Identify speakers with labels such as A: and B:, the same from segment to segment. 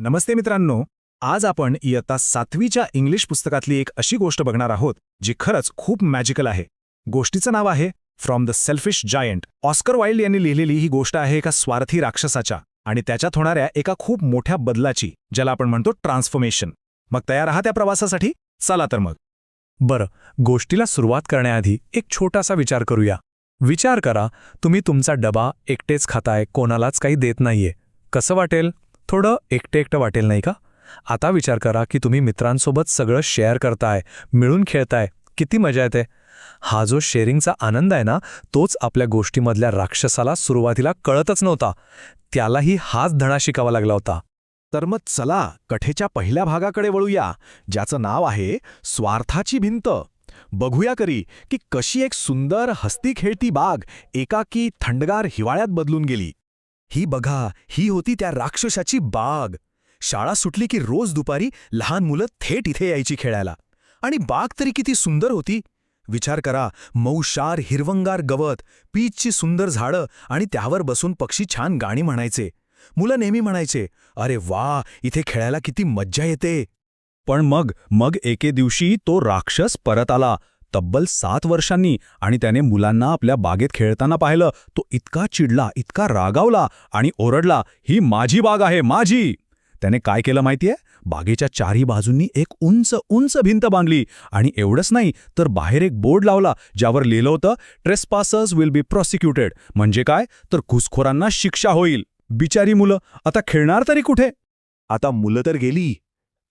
A: नमस्ते मित्रांनो. आज आपण इयत्ता 7वीच्या इंग्लिश पुस्तकातली एक अशी गोष्ट बघणार आहोत जी खरंच खूप मॅजिकल आहे. गोष्टीचं नाव आहे from the selfish giant. Oscar Wilde यांनी लिहिलेली ही गोष्ट आहे एका स्वार्थी राक्षसाच्या आणि त्याच्यात होणाऱ्या एका खूप मोठ्या बदलाची, ज्याला आपण म्हणतो ट्रान्सफॉर्मेशन. मग तयार आहात त्या प्रवासासाठी? चला तर मग.
B: बरं, गोष्टीला सुरुवात करण्याआधी एक छोटासा विचार करूया. विचार करा, तुम्ही तुमचा डबा एकटेच खाताय, कोणालाच काही देत नाहीये. कसं वाटेल? थोडं एकटं वाटेल नाही का? आता विचार करा की तुम्ही मित्रांसोबत सगळं शेअर करताय, मिळून खेळताय, किती मजा येते. हा जो शेअरिंगचा आनंद आहे ना, तोच आपल्या गोष्टीमधल्या राक्षसाला सुरुवातीला कळतच नव्हता. त्यालाही हाच धडा शिकावा लागला होता.
A: तर मग चला कथेच्या पहिल्या भागाकडे वळूया, ज्याचं नाव आहे स्वार्थाची भिंत. बघूया की कशी एक सुंदर हसती खेळती बाग एकाकी थंडगार हिवाळ्यात बदलून गेली. ही बघा, ही होती त्या राक्षसाची बाग. शाळा सुटली की रोज दुपारी लहान मुलं थेट इथे यायची खेळायला. आणि बाग तरी किती सुंदर होती. विचार करा, मऊशार हिरवंगार गवत, पीचची सुंदर झाडं आणि त्यावर बसून पक्षी छान गाणी म्हणायचे. मुलं नेहमी म्हणायचे, अरे वा, इथे खेळायला किती मज्जा येते. पण मग एके दिवशी तो राक्षस परत आला, तब्बल 7 वर्षांनी, आणि त्याने मुलांना आपल्या बागेत खेळताना पाहिलं. तो इतका चिडला, इतका रागावला आणि ओरडला, ही माझी बाग आहे, माझी. त्याने काय केलं माहितीये? बागेच्या चारही बाजूंनी एक उंच उंच भिंत बांधली आणि एवढंच नाही तर बाहेर एक बोर्ड लावला ज्यावर लिहिलं होतं, ट्रेसपासर्स विल बी प्रॉसिक्युटेड. म्हणजे काय? तर घुसखोरांना शिक्षा होईल. बिचारी मुलं आता खेळणार तरी कुठे?
C: आता मुलं तर गेली,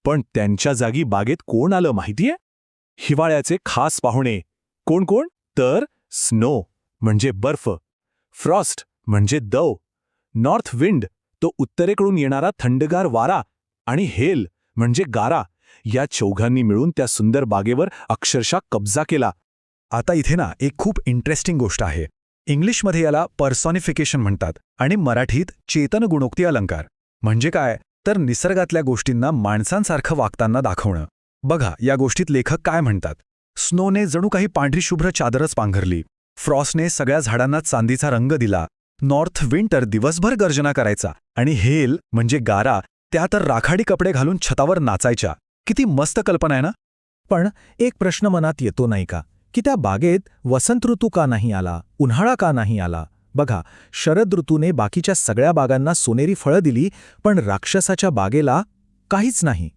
C: पण त्यांच्या जागी बागेत कोण आलं माहितीये? हिवाळ्याचे खास पाहुणे. कोण कोण? तर स्नो म्हणजे बर्फ, फ्रॉस्ट म्हणजे दव, नॉर्थ विंड तो उत्तरेकडून येणारा थंडगार वारा, आणि हेल म्हणजे गारा. या चौघांनी मिळून त्या सुंदर बागेवर अक्षरशः कब्जा केला.
A: आता इथे ना एक खूप इंटरेस्टिंग गोष्ट आहे. इंग्लिशमध्ये याला पर्सॉनिफिकेशन म्हणतात आणि मराठीत चेतन गुणोक्ती अलंकार. म्हणजे काय? तर निसर्गातल्या गोष्टींना माणसांसारखं वागताना दाखवणं. बघा, या गोष्टीत लेखक काय म्हणतात? स्नोने जणू काही पांढरी शुभ्र चादरच पांघरली. फ्रॉस्टने सगळ्या झाडांना चांदीचा रंग दिला. नॉर्थ विंटर दिवसभर गर्जना करायचा. आणि हेल म्हणजे गारा, त्या तर राखाडी कपडे घालून छतावर नाचायच्या. किती मस्त कल्पना आहे ना? पण एक प्रश्न मनात येतो नाही का, की त्या बागेत वसंत ऋतू का नाही आला, उन्हाळा का नाही आला? बघा, शरद ऋतूने बाकीच्या सगळ्या बागांना सोनेरी फळं दिली, पण राक्षसाच्या बागेला काहीच नाही.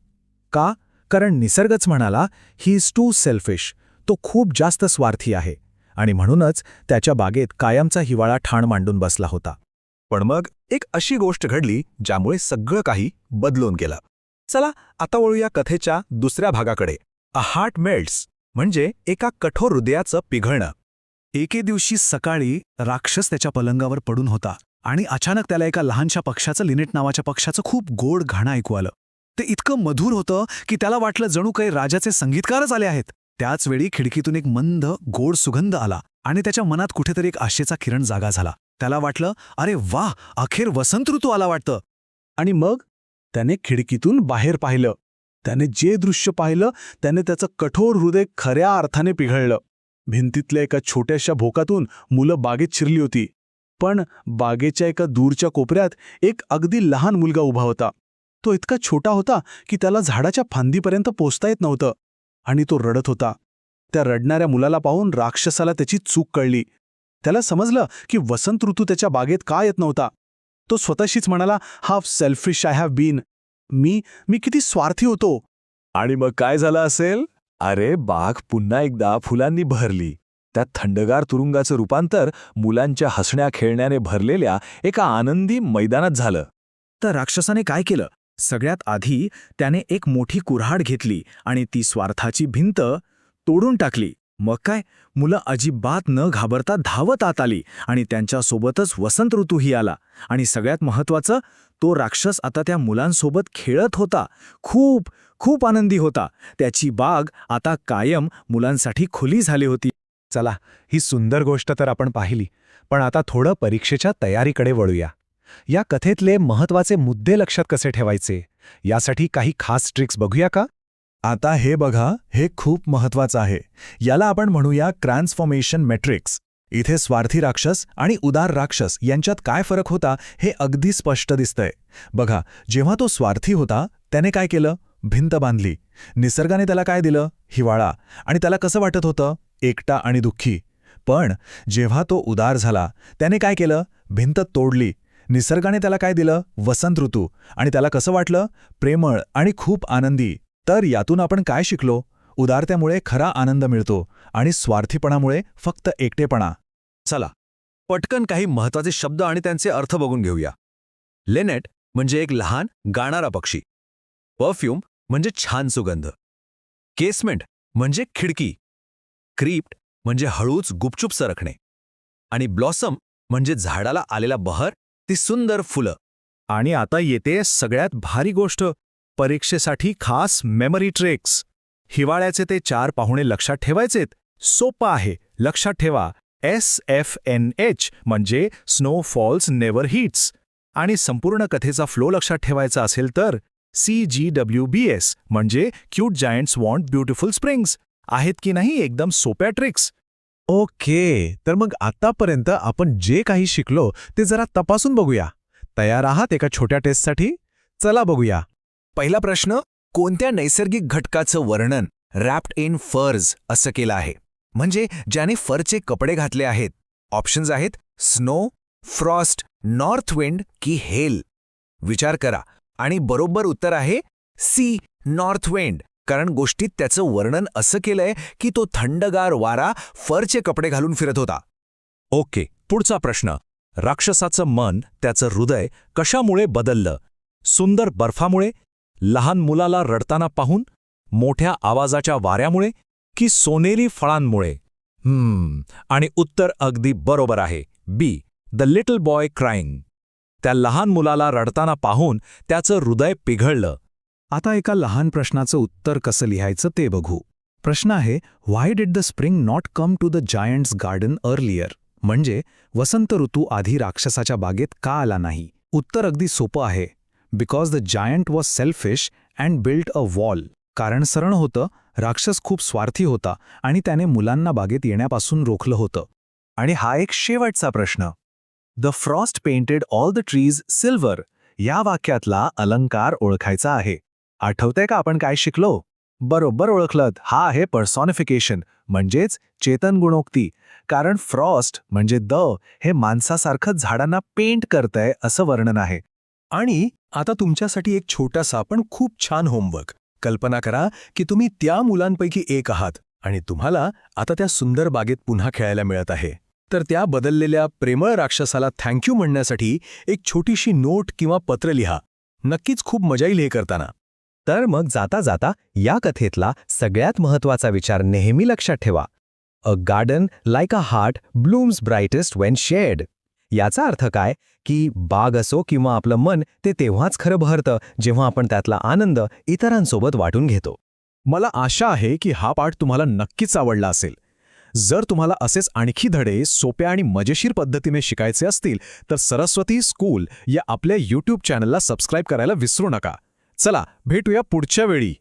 A: का? कारण निसर्गच म्हणाला, ही इज टू सेल्फिश. तो खूप जास्त स्वार्थी आहे आणि म्हणूनच त्याच्या बागेत कायमचा हिवाळा ठाण मांडून बसला होता.
C: पण मग एक अशी गोष्ट घडली ज्यामुळे सगळं काही बदलून गेलं. चला आता वळूया कथेच्या दुसऱ्या भागाकडे. अ हार्ट मेल्ट्स म्हणजे एका कठोर हृदयाचं पिघळणं.
A: एके दिवशी सकाळी राक्षस त्याच्या पलंगावर पडून होता आणि अचानक त्याला एका लहानशा पक्षाचं, लिनेट नावाच्या पक्षाचं खूप गोड गाणं ऐकू आलं. ते इतकं मधुर होतं की त्याला वाटलं जणू काही राजाचे संगीतकारच आले आहेत. त्याचवेळी खिडकीतून एक मंद गोड सुगंध आला आणि त्याच्या मनात कुठेतरी एक आशेचा किरण जागा झाला. त्याला वाटलं, अरे वाह, अखेर वसंत ऋतू आला वाटतं. आणि मग त्याने खिडकीतून बाहेर पाहिलं. त्याने जे दृश्य पाहिलं त्याने त्याचं कठोर हृदय खऱ्या अर्थाने पिघळलं. भिंतीतल्या एका छोट्याशा भोकातून मुलं बागेत शिरली होती. पण बागेच्या एका दूरच्या कोपऱ्यात एक अगदी लहान मुलगा उभा होता. तो इतका छोटा होता की त्याला झाडाच्या फांदीपर्यंत पोचता येत नव्हतं. आणि तो रडत होता. त्या रडणाऱ्या मुलाला पाहून राक्षसाला त्याची चूक कळली. त्याला समजलं की वसंत ऋतू त्याच्या बागेत का येत नव्हता. तो स्वतःशीच म्हणाला, how selfish I have been. मी किती स्वार्थी होतो.
C: आणि मग काय झालं असेल? अरे, बाग पुन्हा एकदा फुलांनी भरली. त्या थंडगार तुरुंगाचं रूपांतर मुलांच्या हसण्या खेळण्याने भरलेल्या एका आनंदी मैदानात झालं.
A: तर राक्षसाने काय केलं? सगळ्यात आधी त्याने एक मोठी कुऱ्हाड घेतली आणि ती स्वार्थाची भिंत तोडून टाकली. मग काय, मुलं अजिबात न घाबरता धावत आत आली आणि त्यांच्यासोबतच वसंत ऋतूही आला. आणि सगळ्यात महत्त्वाचं, तो राक्षस आता त्या मुलांसोबत खेळत होता. खूप खूप आनंदी होता. त्याची बाग आता कायम मुलांसाठी खुली झाली होती.
B: चला, ही सुंदर गोष्ट तर आपण पाहिली, पण आता थोडं परीक्षेच्या तयारीकडे वळूया. या कथेतले महत्त्वाचे मुद्दे लक्षात कसे ठेवायचे, यासाठी काही खास ट्रिक्स बघूया का?
A: आता हे बघा, हे खूप महत्त्वाचं आहे. याला आपण म्हणूया ट्रान्सफॉर्मेशन मॅट्रिक्स. इथे स्वार्थी राक्षस आणि उदार राक्षस यांच्यात काय फरक होता हे अगदी स्पष्ट दिसतंय. बघा, जेव्हा तो स्वार्थी होता त्याने काय केलं? भिंत बांधली. निसर्गाने त्याला काय दिलं? हिवाळा. आणि त्याला कसं वाटत होतं? एकटा आणि दुःखी. पण जेव्हा तो उदार झाला त्याने काय केलं? भिंत तोडली. निसर्गाने त्याला काय दिलं? वसंत ऋतू. आणि त्याला कसं वाटलं? प्रेमळ आणि खूप आनंदी. तर यातून आपण काय शिकलो? उदारतेमुळे खरा आनंद मिळतो आणि स्वार्थीपणामुळे फक्त एकटेपणा. चला, पटकन काही महत्वाचे शब्द आणि त्यांचे अर्थ बघून घेऊया. लेनेट म्हणजे एक लहान गाणारा पक्षी. परफ्यूम म्हणजे छान सुगंध. केसमेंट म्हणजे खिडकी. क्रीप्ट म्हणजे हळूच गुपचूप सरकणे. आणि ब्लॉसम म्हणजे झाडाला आलेला बहर, ती सुंदर फुलं. आणि आता येते सगळ्यात भारी गोष्ट, परीक्षेसाठी खास मेमरी ट्रिक्स. हिवाळ्याचे ते 4 पाहुणे लक्षात ठेवायचेत. सोपं आहे, लक्षात ठेवा. SFNH म्हणजे स्नो फॉल्स नेव्हर हिट्स. आणि संपूर्ण कथेचा फ्लो लक्षात ठेवायचा असेल तर CGWBS म्हणजे cute giants want beautiful springs. आहेत की नाही एकदम सोप्या ट्रिक्स?
B: ओके, तर मग आतापर्यंत आपण जे काही शिकलो ते जरा तपासून बघूया. तयार आहात एका छोट्या टेस्टसाठी? चला बघूया.
A: पहिला प्रश्न, कोणत्या नैसर्गिक घटकाचं वर्णन रॅप्ड इन फर्स असं केलं आहे? म्हणजे ज्याने फरचे कपडे घातले आहेत. ऑप्शन्स आहेत स्नो, फ्रॉस्ट, नॉर्थ विंड की हेल. विचार करा. आणि बरोबर उत्तर आहे सी, नॉर्थ विंड. कारण गोष्टीत त्याचं वर्णन असं केलंय की तो थंडगार वारा फरचे कपडे घालून फिरत होता.
C: ओके, पुढचा प्रश्न. राक्षसाचं मन, त्याचं हृदय कशामुळे बदललं? सुंदर बर्फामुळे, लहान मुलाला रडताना पाहून, मोठ्या आवाजाच्या वाऱ्यामुळे की सोनेरी फळांमुळे? आणि उत्तर अगदी बरोबर आहे, बी, द लिटल बॉय क्राईंग. त्या लहान मुलाला रडताना पाहून त्याचं हृदय पिघळलं.
A: आता एका लहान प्रश्नाचं उत्तर कसं लिहायचं ते बघू. प्रश्न आहे, why did the spring not come to the giant's garden earlier? म्हणजे वसंत ऋतू आधी राक्षसाच्या बागेत का आला नाही? उत्तर अगदी सोपं आहे. Because the giant was selfish and built a wall. कारण सरळ होतं, राक्षस खूप स्वार्थी होता आणि त्याने मुलांना बागेत येण्यापासून रोखलं होतं. आणि हा एक शेवटचा प्रश्न. The Frost painted all the trees silver. या वाक्यातला अलंकार ओळखायचा आहे. आठवतंय का आपण काय शिकलो? बरोबर ओळखलत, हा आहे पर्सॉनिफिकेशन म्हणजेच चेतन गुणोक्ती. कारण फ्रॉस्ट म्हणजे हे माणसासारखं झाडांना पेंट करतंय असं वर्णन आहे. आणि आता तुमच्यासाठी एक छोटासा पण खूप छान होमवर्क. कल्पना करा की तुम्ही त्या मुलांपैकी एक आहात आणि तुम्हाला आता त्या सुंदर बागेत पुन्हा खेळायला मिळत आहे. तर त्या बदललेल्या प्रेमळ राक्षसाला थँक्यू म्हणण्यासाठी एक छोटीशी नोट किंवा पत्र लिहा. नक्कीच खूप मजा येईल हे करताना.
D: तर मग जाता जाता या कथेतला सगळ्यात महत्वाचा विचार नेहमी लक्षात ठेवा. A garden like a heart blooms brightest when shared. याचा अर्थ काय की बाग असो किंवा आपलं मन, ते तेव्हाच खरं बहरतं जेव्हा आपण त्यातला आनंद इतरांसोबत वाटून घेतो.
A: मला आशा आहे की हा पाठ तुम्हाला नक्कीच आवडला असेल. जर तुम्हाला असेच आणखी धडे सोप्या आणि मजेशीर पद्धतीने शिकायचे असतील तर सरस्वती स्कूल या आपल्या YouTube चॅनलला सबस्क्राईब करायला विसरू नका. चला, भेटूया पुढच्या वेळी.